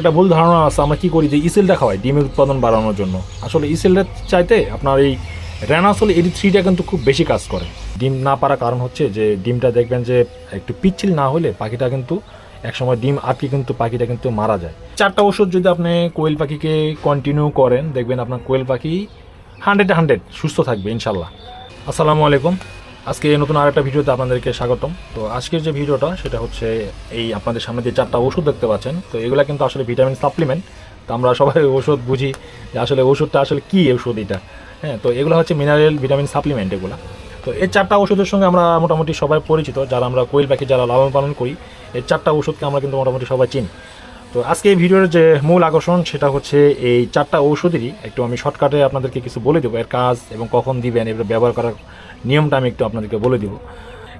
একটা ভুল ধারণা আছে, আমরা কি করি যে ইসেলটা খাওয়াই ডিমের উৎপাদন বাড়ানোর জন্য। আসলে ইসেলটা চাইতে আপনার এই রেনাসোল 83টা কিন্তু খুব বেশি কাজ করে। ডিম না পারার কারণ হচ্ছে যে ডিমটা দেখবেন যে একটু পিচ্ছিল না হলে পাখিটা কিন্তু একসময় ডিম আটকে কিন্তু পাখিটা কিন্তু মারা যায়। 4টা ওষুধ যদি আপনি কোয়েল পাখিকে কন্টিনিউ করেন, দেখবেন আপনার কোয়েল পাখি 100 সুস্থ থাকবে ইনশাল্লাহ। আসসালামু আলাইকুম, আজকে নতুন আরেকটা ভিডিওতে আপনাদেরকে স্বাগতম। তো আজকের যে ভিডিওটা সেটা হচ্ছে এই আপনাদের সামনে যে 4টা ওষুধ দেখতে পাচ্ছেন, তো এগুলো কিন্তু আসলে ভিটামিন সাপ্লিমেন্ট। তো আমরা সবাই ওষুধ বুঝি যে আসলে ওষুধটা আসলে কী ওষুধ এটা, হ্যাঁ। তো এগুলো হচ্ছে মিনারেল ভিটামিন সাপ্লিমেন্ট এগুলো। তো এই 4টা ওষুধের সঙ্গে আমরা মোটামুটি সবাই পরিচিত, যারা আমরা কোয়েল পাখি যারা লালন পালন করি, এই 4টা ওষুধকে আমরা কিন্তু মোটামুটি সবাই চিনি। তো আজকে এই ভিডিওর যে মূল আকর্ষণ সেটা হচ্ছে এই 4টা ওষুধেরই একটু আমি শর্টকাটে আপনাদেরকে কিছু বলে দেবো, এর কাজ এবং কখন দিবেন, এবার ব্যবহার করার নিয়মটা আমি একটু আপনাদেরকে বলে দেবো।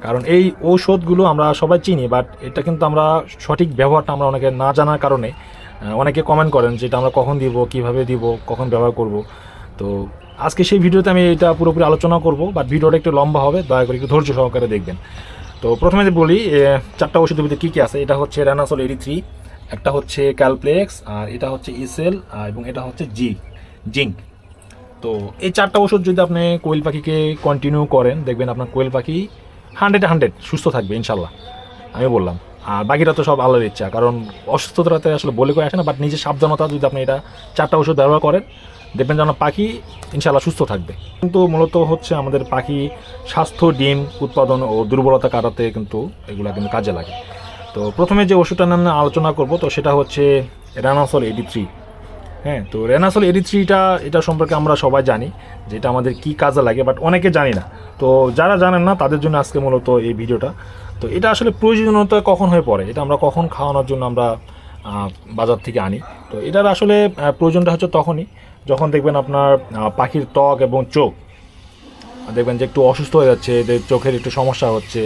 কারণ এই ঔষধগুলো আমরা সবাই চিনি, বাট এটা কিন্তু আমরা সঠিক ব্যবহারটা আমরা অনেকে না জানার কারণে অনেকে কমেন্ট করেন যে এটা আমরা কখন দিব, কিভাবে দিব, কখন ব্যবহার করব। তো আজকে সেই ভিডিওতে আমি এটা পুরোপুরি আলোচনা করব, বাট ভিডিওটা একটু লম্বা হবে, দয়া করে একটু ধৈর্য সহকারে দেখবেন। তো প্রথমে যে বলি 4টা ওষুধের ভিতরে কী কী আছে। এটা হচ্ছে রেনাসোল 83, একটা হচ্ছে ক্যালপ্লেক্স, আর এটা হচ্ছে ইসেল, এবং এটা হচ্ছে জিঙ্ক। তো এই 4টা ওষুধ যদি আপনি কোয়েল পাখিকে কন্টিনিউ করেন, দেখবেন আপনার কোয়েল পাখি 100 সুস্থ থাকবে ইনশাল্লাহ, আমি বললাম। আর বাকিটা তো সব আল্লাহর ইচ্ছা, কারণ অসুস্থতাতে আসলে বলে করে আসে না, বাট নিজের সাবধানতা যদি আপনি এটা 4টা ওষুধ ব্যবহার করেন, দেখবেন যে আপনার পাখি ইনশাল্লাহ সুস্থ থাকবে। কিন্তু মূলত হচ্ছে আমাদের পাখি স্বাস্থ্য, ডিম উৎপাদন ও দুর্বলতা কাটাতে কিন্তু এগুলো কিন্তু কাজে লাগে। তো প্রথমে যে ওষুধটার নাম আলোচনা করব, তো সেটা হচ্ছে রেনাসোল 83। হ্যাঁ, তো রেনাসোল 83টা এটা সম্পর্কে আমরা সবাই জানি যে এটা আমাদের কী কাজে লাগে, বাট অনেকে জানি না। তো যারা জানেন না তাদের জন্য আজকে মূলত এই ভিডিওটা। তো এটা আসলে প্রয়োজনীয়তা কখন হয়ে পড়ে, এটা আমরা কখন খাওয়ানোর জন্য আমরা বাজার থেকে আনি। তো এটার আসলে প্রয়োজনটা হচ্ছে তখনই যখন দেখবেন আপনার পাখির ত্বক এবং চোখ দেখবেন যে একটু অসুস্থ হয়ে যাচ্ছে, চোখের একটু সমস্যা হচ্ছে,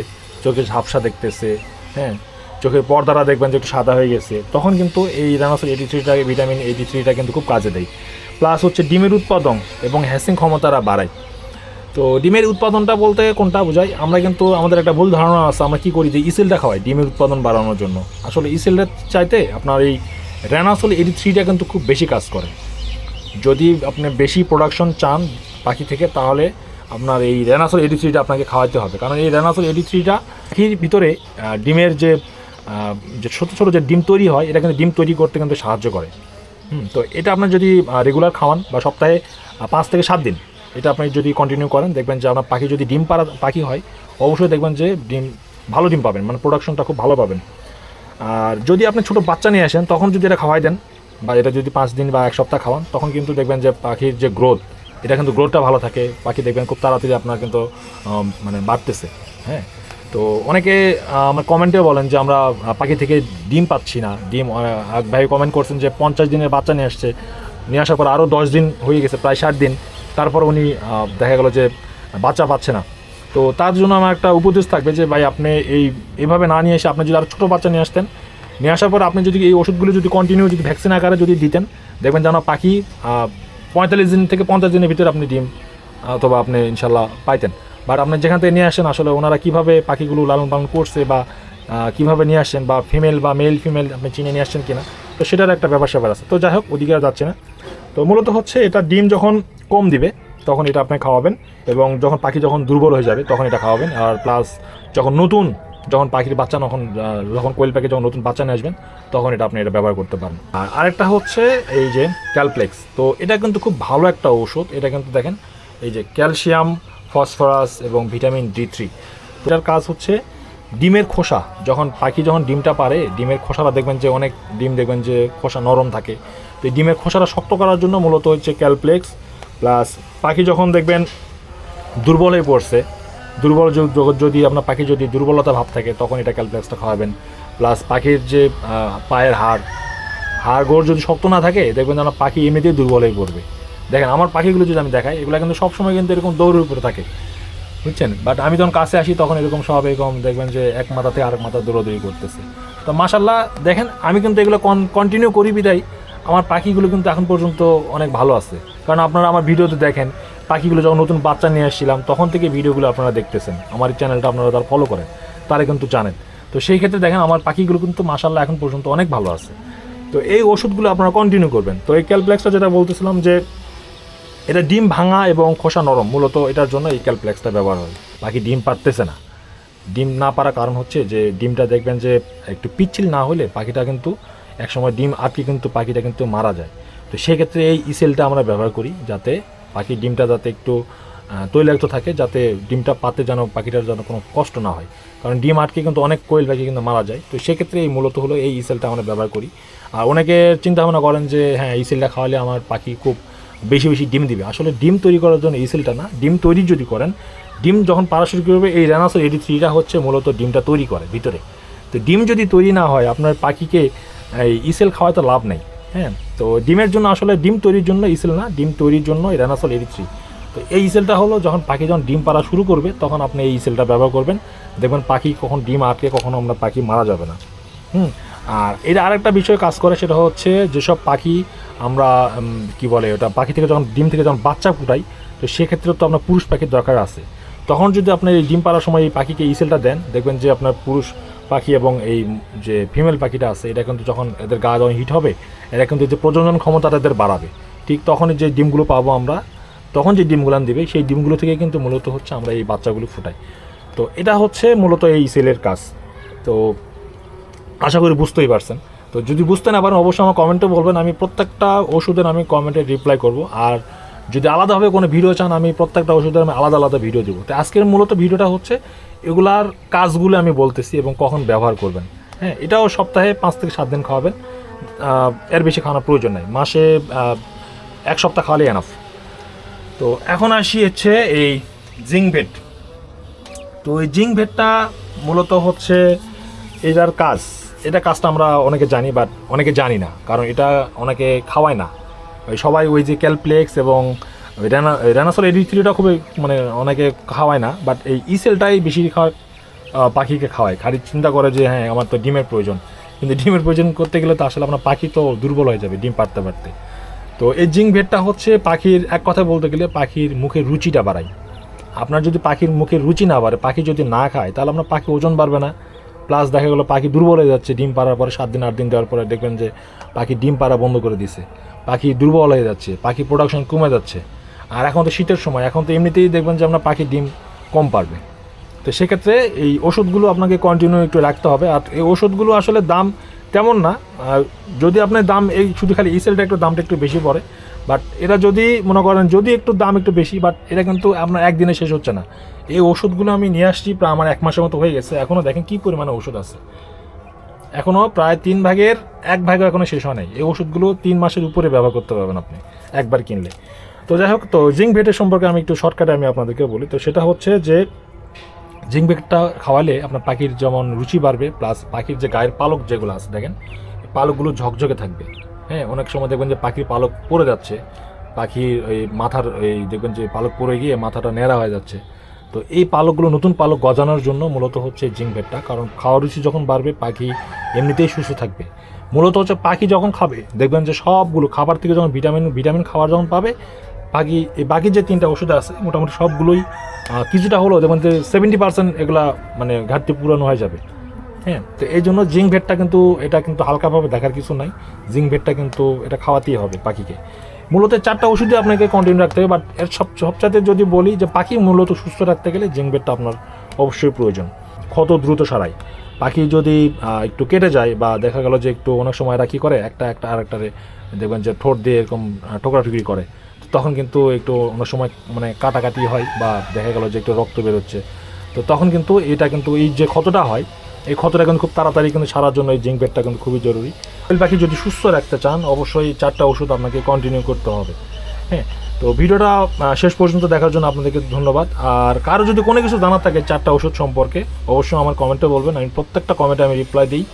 চোখের ঝাপসা দেখতেছে, হ্যাঁ, চোখের পর্দাটা দেখবেন যে একটু সাদা হয়ে গেছে, তখন কিন্তু এই রেনাসোল 83টা ভিটামিন 83টা কিন্তু খুব কাজে দেয়। প্লাস হচ্ছে ডিমের উৎপাদন এবং হ্যাসিং ক্ষমতাটা বাড়ায়। তো ডিমের উৎপাদনটা বলতে কোনটা বোঝায়, আমরা কিন্তু আমাদের একটা ভুল ধারণা আছে, আমরা কী করি যে ইসেলটা খাওয়াই ডিমের উৎপাদন বাড়ানোর জন্য। আসলে ইসেলটা চাইতে আপনার এই রেনাসোল 83টা কিন্তু খুব বেশি কাজ করে। যদি আপনি বেশি প্রোডাকশন চান পাখি থেকে, তাহলে আপনার এই রেনাসোল 83টা আপনাকে খাওয়াতে হবে। কারণ এই রেনাসোল 83টা পাখির ভিতরে ডিমের যে ছোটো ছোটো যে ডিম তৈরি হয়, এটা কিন্তু ডিম তৈরি করতে কিন্তু সাহায্য করে। তো এটা আপনার যদি রেগুলার খাওয়ান বা সপ্তাহে 5 থেকে 7 দিন এটা আপনি যদি কন্টিনিউ করেন, দেখবেন যে আপনার পাখি যদি ডিম পাড়া পাখি হয়, অবশ্যই দেখবেন যে ভালো ডিম পাবেন, মানে প্রোডাকশনটা খুব ভালো পাবেন। আর যদি আপনি ছোটো বাচ্চা নিয়ে আসেন, তখন যদি এটা খাওয়াই দেন বা এটা যদি 5 দিন বা 1 সপ্তাহ খাওয়ান, তখন কিন্তু দেখবেন যে পাখির যে গ্রোথ, এটা কিন্তু গ্রোথটা ভালো থাকে। পাখি দেখবেন খুব তাড়াতাড়ি আপনার কিন্তু মানে বাড়তেছে। হ্যাঁ, তো অনেকে আমার কমেন্টেও বলেন যে আমরা পাখি থেকে ডিম পাচ্ছি না। এক ভাই কমেন্ট করছেন যে 50 দিনের বাচ্চা নিয়ে আসছে, নিয়ে আসার পর আরও 10 দিন হয়ে গেছে, প্রায় 60 দিন, তারপর উনি দেখা গেল যে বাচ্চা পাচ্ছে না। তো তার জন্য আমার একটা উপদেশ থাকবে যে ভাই, আপনি এইভাবে না নিয়ে এসে আপনি যদি আরও ছোটো বাচ্চা নিয়ে আসতেন, নিয়ে আসার পর আপনি যদি এই ওষুধগুলো যদি কন্টিনিউ যদি ভ্যাকসিন আকারে যদি দিতেন, দেখবেন যেন পাখি 45 দিন থেকে 50 দিনের ভিতরে আপনি ডিম অথবা আপনি ইনশাল্লাহ পাইতেন। বাট আপনি যেখান থেকে নিয়ে আসেন, আসলে ওনারা কীভাবে পাখিগুলো লালন পালন করছে বা কীভাবে নিয়ে আসছেন, বা ফিমেল বা মেল ফিমেল আপনি চিনে নিয়ে আসছেন কিনা, তো সেটার একটা ব্যাপার স্যাপার আছে। তো যাই হোক, ওদিকে আর যাচ্ছে না। তো মূলত হচ্ছে এটা ডিম যখন কম দিবে তখন এটা আপনি খাওয়াবেন, এবং যখন পাখি যখন দুর্বল হয়ে যাবে তখন এটা খাওয়াবেন। আর প্লাস যখন পাখির বাচ্চা যখন কোয়েল পাখি যখন নতুন বাচ্চা নিয়ে আসবেন, তখন এটা আপনি এটা ব্যবহার করতে পারেন। আর আরেকটা হচ্ছে এই যে ক্যালপ্লেক্স। তো এটা কিন্তু খুব ভালো একটা ঔষধ। এটা কিন্তু দেখেন এই যে ক্যালসিয়াম, ফসফরাস এবং ভিটামিন D3। এটার কাজ হচ্ছে ডিমের খোসা, পাখি যখন ডিমটা পারে, ডিমের খোসাটা দেখবেন যে অনেক ডিম দেখবেন যে খোসা নরম থাকে। তো এই ডিমের খোসাটা শক্ত করার জন্য মূলত হচ্ছে ক্যালপ্লেক্স। প্লাস পাখি যখন দেখবেন দুর্বল হয়ে পড়ছে, যদি আপনার পাখি যদি দুর্বলতা ভাব থাকে, তখন এটা ক্যালপ্লেক্সটা খাওয়াবেন। প্লাস পাখির যে পায়ের হাড় গোড় যদি শক্ত না থাকে, দেখবেন যেন পাখি এমনিতেই দুর্বল হয়ে পড়বে। দেখেন আমার পাখিগুলো যদি আমি দেখাই, এগুলো কিন্তু সবসময় কিন্তু এরকম দৌড়ের উপরে থাকে, বুঝছেন। বাট আমি যখন কাছে আসি, তখন এরকম সব এরকম দেখবেন যে এক মাথা থেকে আরেক মাথা দৌড়াদৌড়ি করতেছে। তো মাশাল্লাহ দেখেন, আমি কিন্তু এগুলো কন্টিনিউ করি বিদায় আমার পাখিগুলো কিন্তু এখন পর্যন্ত অনেক ভালো আছে। কারণ আপনারা আমার ভিডিওতে দেখেন, পাখিগুলো যখন নতুন বাচ্চা নিয়ে আসছিলাম, তখন থেকে ভিডিওগুলো আপনারা দেখতেছেন, আমার এই চ্যানেলটা আপনারা তারা ফলো করেন, তারা কিন্তু জানেন। তো সেই ক্ষেত্রে দেখেন আমার পাখিগুলো কিন্তু মাশাল্লাহ এখন পর্যন্ত অনেক ভালো আছে। তো এই ওষুধগুলো আপনারা কন্টিনিউ করবেন। তো এই ক্যালপ্লেক্সটা যেটা বলতেছিলাম যে এটা ডিম ভাঙা এবং খোসা নরম, মূলত এটার জন্য এই ক্যালপ্লেক্সটা ব্যবহার হয়। বাকি ডিম পারতেছে না, ডিম না পারার কারণ হচ্ছে যে ডিমটা দেখবেন যে একটু পিচ্ছিল না হলে পাখিটা কিন্তু একসময় ডিম আটকে কিন্তু পাখিটা কিন্তু মারা যায়। তো সেক্ষেত্রে এই ইসেলটা আমরা ব্যবহার করি যাতে পাখির ডিমটা যাতে একটু তৈলাক্ত থাকে, যাতে ডিমটা পাতে যেন পাখিটার যেন কোনো কষ্ট না হয়, কারণ ডিম আটকে কিন্তু অনেক কোয়েল পাখি কিন্তু মারা যায়। তো সেক্ষেত্রে এই মূলত হলো এই ইসেলটা আমরা ব্যবহার করি। আর অনেকে চিন্তা ভাবনা করেন যে হ্যাঁ ইসেলটা খাওয়ালে আমার পাখি খুব বেশি বেশি ডিম দিবে। আসলে ডিম তৈরি করার জন্য ইসেলটা না, ডিম তৈরি যদি করেন, ডিম যখন পাড়া শুরু করবে এই রেনাসোল 83টা হচ্ছে মূলত ডিমটা তৈরি করে ভিতরে। তো ডিম যদি তৈরি না হয় আপনার পাখিকে এই ইসেল খাওয়াতে লাভ নেই। হ্যাঁ, তো ডিমের জন্য আসলে ডিম তৈরির জন্য ইসেল না, ডিম তৈরির জন্য এই রেনাসোল 83। তো এই ইসেলটা হলো যখন পাখি যখন ডিম পাড়া শুরু করবে তখন আপনি এই ইসেলটা ব্যবহার করবেন, দেখবেন পাখি কখন ডিম আটকে কখনো আমরা পাখি মারা যাবে না। আর এর আরেকটা বিষয় কাজ করে, সেটা হচ্ছে যেসব পাখি আমরা কি বলে ওটা পাখি থেকে যখন ডিম থেকে যখন বাচ্চা ফুটাই, তো সেক্ষেত্রে তো আপনার পুরুষ পাখির দরকার আছে। তখন যদি আপনি এই ডিম পাড়ার সময় এই পাখিকে ইসেলটা দেন, দেখবেন যে আপনার পুরুষ পাখি এবং এই যে ফিমেল পাখিটা আছে এটা কিন্তু যখন এদের গা যখন হিট হবে, এরা কিন্তু যে প্রজনন ক্ষমতাটা এদের বাড়াবে। ঠিক তখনই যে ডিমগুলো পাবো আমরা, তখন যে ডিমগুলো দিবে সেই ডিমগুলো থেকে কিন্তু মূলত হচ্ছে আমরা এই বাচ্চাগুলো ফুটাই। তো এটা হচ্ছে মূলত এই ইসেলের কাজ। তো আশা করি বুঝতেই পারছেন। তো যদি বুঝতে না পারেন অবশ্যই আমার কমেন্টে বলবেন, আমি প্রত্যেকটা ওষুধের আমি কমেন্টে রিপ্লাই করব। আর যদি আলাদাভাবে কোনো ভিডিও চান আমি প্রত্যেকটা ওষুধের আমি আলাদা আলাদা ভিডিও দেবো। তো আজকের মূলত ভিডিওটা হচ্ছে এগুলার কাজগুলো আমি বলতেছি এবং কখন ব্যবহার করবেন। হ্যাঁ, এটাও সপ্তাহে 5 থেকে 7 দিন খাওয়াবেন, এর বেশি খাওয়ানোর প্রয়োজন নেই, মাসে 1 সপ্তাহ খাওয়ালে এনাফ। তো এখন আসি হচ্ছে এই জিঙ্ক ভেট। তো এই জিঙ্ক ভেটটা মূলত হচ্ছে এটার কাজ, এটা কাজটা আমরা অনেকে জানি বাট অনেকে জানি না, কারণ এটা অনেকে খাওয়ায় না। ওই সবাই ওই যে ক্যালপ্লেক্স এবং রেনাসোল 83টা খুবই মানে অনেকে খাওয়ায় না, বাট এই ইসেলটাই বেশি পাখিকে খাওয়ায়। খালি চিন্তা করে যে হ্যাঁ আমার তো ডিমের প্রয়োজন, কিন্তু ডিমের প্রয়োজন করতে গেলে তো আসলে আপনার পাখি তো দুর্বল হয়ে যাবে ডিম পারতে পারতে। তো এই জিঙ্ক ভেটটা হচ্ছে পাখির এক কথায় বলতে গেলে পাখির মুখের রুচিটা বাড়ায়। আপনার যদি পাখির মুখের রুচি না বাড়ে, পাখি যদি না খায়, তাহলে আপনার পাখি ওজন বাড়বে না, প্লাস দেখা গেলো পাখি দুর্বল হয়ে যাচ্ছে। ডিম পাড়ার পরে 7 দিন 8 দিন দেওয়ার পরে দেখবেন যে পাখি ডিম পাড়া বন্ধ করে দিছে, পাখি দুর্বল হয়ে যাচ্ছে, পাখি প্রোডাকশন কমে যাচ্ছে। আর এখন তো শীতের সময়, এখন তো এমনিতেই দেখবেন যে আপনার পাখি ডিম কম পারবে। তো সেক্ষেত্রে এই ওষুধগুলো আপনাকে কন্টিনিউ একটু রাখতে হবে। আর এই ওষুধগুলো আসলে দাম তেমন না, যদি আপনার দাম এই শুধু খালি ইসেলটা একটু দামটা একটু বেশি পড়ে, বাট এটা যদি মনে করেন যদি একটু দাম একটু বেশি, বাট এটা কিন্তু আপনার একদিনে শেষ হচ্ছে না। এই ওষুধগুলো আমি নিয়ে আসছি প্রায় আমার 1 মাসের মতো হয়ে গেছে, এখনও দেখেন কী পরিমাণে ওষুধ আছে, এখনও প্রায় 3 ভাগের 1 ভাগও এখনও শেষ হয় নাই। এই ওষুধগুলো 3 মাসের উপরে ব্যবহার করতে পারবেন আপনি একবার কিনলে। তো যাই হোক, তো জিঙ্ক ভেটের সম্পর্কে আমি একটু শর্টকাটে আমি আপনাদেরকে বলি। তো সেটা হচ্ছে যে জিঙ্ক ভেটটা খাওয়ালে আপনার পাখির যেমন রুচি বাড়বে, প্লাস পাখির যে গায়ের পালক যেগুলো আছে দেখেন এই পালকগুলো ঝকঝকে থাকবে। হ্যাঁ, অনেক সময় দেখবেন যে পাখির পালক পড়ে যাচ্ছে, পাখির এই মাথার এই দেখবেন যে পালক পড়ে গিয়ে মাথাটা ন্যাড়া হয়ে যাচ্ছে। তো এই পালকগুলো নতুন পালক গজানোর জন্য মূলত হচ্ছে জিঙ্ক ভেটটা, কারণ খাওয়ার রুচি যখন বাড়বে পাখি এমনিতেই সুস্থ থাকবে। মূলত হচ্ছে পাখি যখন খাবে দেখবেন যে সবগুলো খাবার থেকে যখন ভিটামিন খাবার যখন পাবে পাখি, এই বাকি যে 3টা ওষুধ আছে মোটামুটি সবগুলোই কিছুটা হলেও দেখবেন যে 70% এগুলা মানে ঘাটতি পূরণ হয়ে যাবে। হ্যাঁ, তো এই জন্য জিঙ্ক ভেটটা কিন্তু এটা কিন্তু হালকাভাবে দেখার কিছু নাই, জিঙ্ক ভেটটা কিন্তু এটা খাওয়াতেই হবে পাখিকে। মূলত 4টা ওষুধই আপনাকে কন্টিনিউ রাখতে হবে, বাট এর সবচাইতে যদি বলি যে পাখি মূলত সুস্থ রাখতে গেলে জিঙ্ক ভেটটা আপনার অবশ্যই প্রয়োজন, ক্ষত দ্রুত সারায়। পাখি যদি একটু কেটে যায় বা দেখা গেল যে একটু অনেক সময় এরা কী করে একটা আরেকটারে দেখবেন যে ঠোঁট দিয়ে এরকম ঠোকরাঠুকরি করে, তখন কিন্তু একটু অনেক সময় মানে কাটাকাটি হয় বা দেখা গেল যে একটু রক্ত বেরোচ্ছে, তো তখন কিন্তু এটা কিন্তু এই যে ক্ষতটা হয় এই ক্ষতটা কিন্তু খুব তাড়াতাড়ি কিন্তু সারার জন্য এই জিঙ্ক ভেটটা কিন্তু খুবই জরুরি। কোয়েল পাখি যদি সুস্থ রাখতে চান অবশ্যই 4টা ওষুধ আপনাকে কন্টিনিউ করতে হবে। হ্যাঁ, তো ভিডিওটা শেষ পর্যন্ত দেখার জন্য আপনাদেরকে ধন্যবাদ। আর কারো যদি কোনো কিছু জানার থাকে 4টা ওষুধ সম্পর্কে অবশ্যই আমার কমেন্টে বলবেন, আমি প্রত্যেকটা কমেন্টে আমি রিপ্লাই দিই।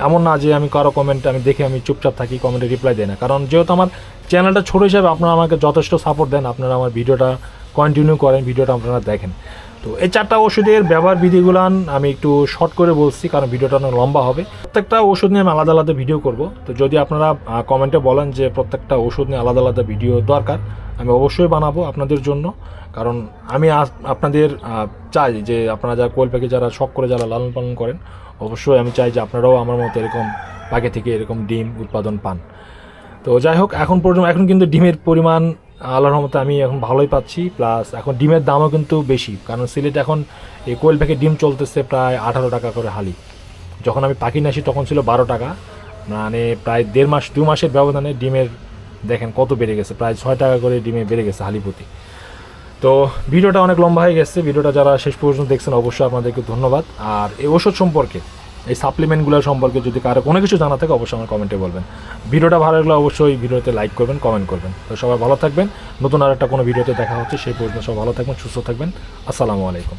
এমন না যে আমি কারো কমেন্টে আমি দেখে আমি চুপচাপ থাকি, কমেন্টে রিপ্লাই দেয় না, কারণ যেহেতু আমার চ্যানেলটা ছোটো হিসাবে আপনারা আমাকে যথেষ্ট সাপোর্ট দেন, আপনারা আমার ভিডিওটা কন্টিনিউ করেন, ভিডিওটা আপনারা দেখেন। তো এই 4টা ওষুধের ব্যবহার বিধিগুলান আমি একটু শর্ট করে বলছি কারণ ভিডিওটা অনেক লম্বা হবে। প্রত্যেকটা ওষুধ নিয়ে আমি আলাদা আলাদা ভিডিও করব। তো যদি আপনারা কমেন্টে বলেন যে প্রত্যেকটা ওষুধ নিয়ে আলাদা আলাদা ভিডিও দরকার, আমি অবশ্যই বানাবো আপনাদের জন্য, কারণ আমি আপনাদের চাই যে আপনারা যারা কোয়েল পাখি যারা শখ করে যারা লালন পালন করেন অবশ্যই আমি চাই যে আপনারাও আমার মতো এরকম পাখি থেকে এরকম ডিম উৎপাদন পান। তো যাই হোক, এখন কিন্তু ডিমের পরিমাণ আল্লাহর রহমতে আমি এখন ভালোই পাচ্ছি, প্লাস এখন ডিমের দামও কিন্তু বেশি, কারণ সিলেটে এখন এই কোয়েল পাখির ডিম চলতেছে প্রায় 18 টাকা করে হালি। যখন আমি পাখি নিয়ে আসি তখন ছিল 12 টাকা, মানে প্রায় 1.5 মাস 2 মাসের ব্যবধানে ডিমের দেখেন কত বেড়ে গেছে, প্রায় 6 টাকা করে ডিমে বেড়ে গেছে হালি প্রতি। তো ভিডিওটা অনেক লম্বা হয়ে গেছে, ভিডিওটা যারা শেষ পর্যন্ত দেখছেন অবশ্যই আপনাদেরকে ধন্যবাদ। আর এই ওষুধ সম্পর্কে, এই সাপ্লিমেন্টগুলো সম্পর্কে যদি কারো কোনো কিছু জানা থাকে অবশ্যই আমার কমেন্টে বলবেন। ভিডিওটা ভালো লাগলে অবশ্যই ভিডিওতে লাইক করবেন, কমেন্ট করবেন। তো সবাই ভালো থাকবেন, নতুন আর একটা কোনো ভিডিওতে দেখা হচ্ছে, সেই পর্যন্ত সবাই ভালো থাকবেন, সুস্থ থাকবেন। আসসালামু আলাইকুম।